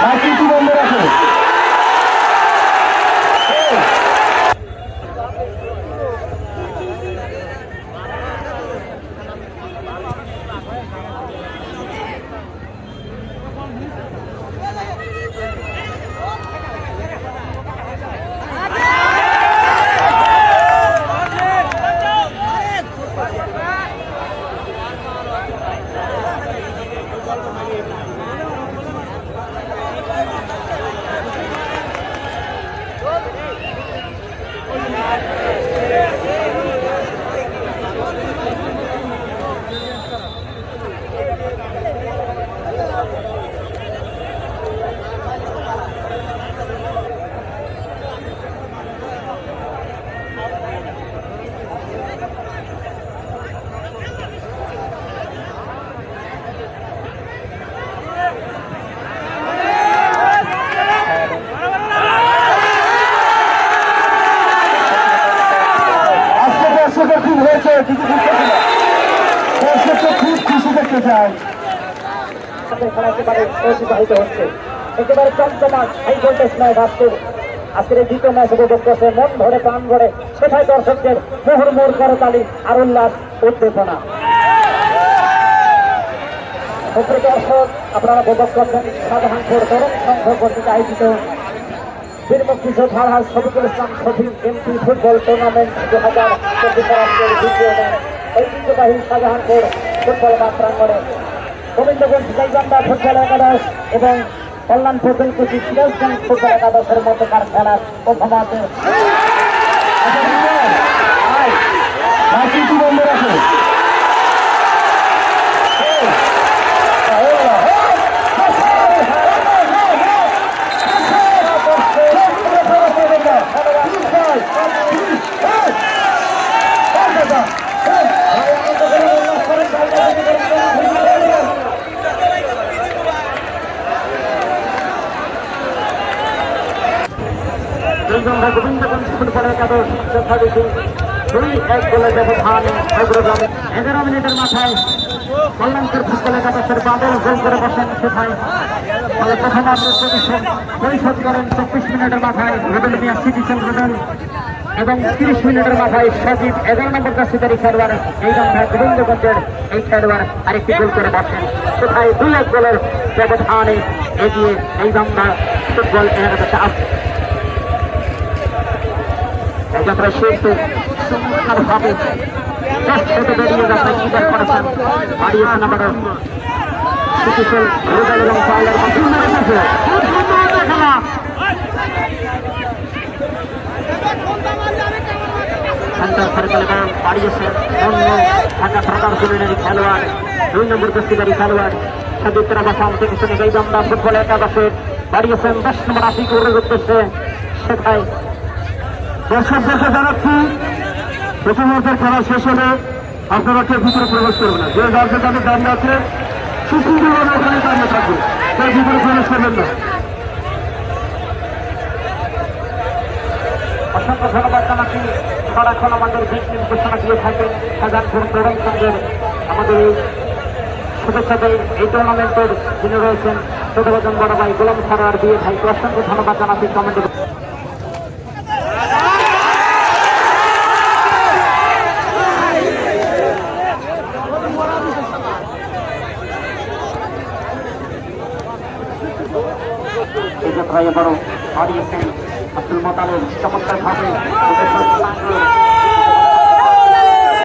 আকৃতি বন্ধ রাখো। খুব হয়েছে, কিছু বুঝতেছি না। দর্শককে খুব খুশি দেখতে চাই। খেলা একেবারে অতিবাহিত হচ্ছে, একেবারে চমচমাট হাই ভোল্টেজ ম্যাচ আসছে। আজকের এই দ্বিতীয় ম্যাচ উপভোগ করছে মন ভরে প্রাণ ভরে, সেটাই দর্শকদের মুহুর্মুহুর করতালি আর উল্লাস উদ্দীপনা। দর্শক আপনারা উপভোগ করছেন শাহজাহানপুর তরুণ সংঘ কর্তৃক আয়োজিত বীর মুক্তিযোদ্ধা Farhad Shafiqul Islam Shafiq MP football tournament 2024 দ্বিতীয় ম্যাচ ঐতিহ্যবাহী শাহজাহানপুর ফুটবল মাঠ প্রাঙ্গণে গোবিন্দগঞ্জ গাইবান্ধা ফুটবল একাদশ এবং কল্যাণপুর বেলকুচি সিরাজগঞ্জ ফুটবল একাদশের মধ্যকার খেলার প্রথমার্ধে বন্ধ রাখো। গোবিন্দগঞ্জ ফুটবল একাদশ যথারীতি 2-1 গোলের ব্যবধানে অগ্রগামী। 11 মিনিটের মাথায় কল্যাণপুর ফুটবল একাদশের বাদল গোল করে বসেন সেখানে। ফলে প্রথমার্ধের পরিশোধ করেন 24 মিনিটের মাথায় রুবেল মিয়া সিটিজেন রুবেল এবং 30 মিনিটের মাথায় সজীব 11 নম্বর জার্সিধারী খেলোয়াড় এই গান্ধায় গোবিন্দগঞ্জের এই খেলোয়াড় আরেকটি গোল করে বসেন সেখানে 2-1 গোলের ব্যবধানে এগিয়ে এই গান্ধা ফুটবল একাদশে আসছে। যাত্রা শিল্পী সুন্দরভাবে বেরিয়ে যাত্রা স্বীকার করেছেন বাড়িয়েছেন আমাদের সিটিজেন রুবেল এবং পাইলের সেন্টার সার্কেল এবং বাড়িয়েছেন অন্য ঢাকা সরকার জমিনের খেলোয়াড় 2 নম্বর জার্সিধারী খেলোয়াড় সদুত্তর আবাসাম থেকে শুনে গাইবান্ধা ফুটবল একাদশের বাড়িয়েছেন 10 নম্বর আশিকুরের উদ্দেশ্যে সেখানে দর্শকদেরকে জানাচ্ছি প্রথমার্ধের খেলা শেষ হলে আপনারা কেউ ভিতরে প্রবেশ করবেন না। যে যার যেখানে দাঁড়িয়ে আছে সুন্দরভাবে ওখানে দাঁড়িয়ে থাকবে, তার ভিতরে প্রবেশ করবেন না। অসংখ্য ধন্যবাদ জানাচ্ছি। সারাক্ষণ আমাদের দিক নির্দেশনা দিয়ে থাকেন শাহজাহানপুর তরুণ সংঘের আমাদের এই শুভেচ্ছাতে এই টুর্নামেন্টের যিনি রয়েছেন ছোট বজন বড় ভাই গোলাম সারার দিয়ে ভাই অসংখ্য ধন্যবাদ জানাচ্ছি। কমেন্টে এই যাত্রায় এবারও হারিয়েছেন আব্দুল মোতালেব চমৎকার ভাবে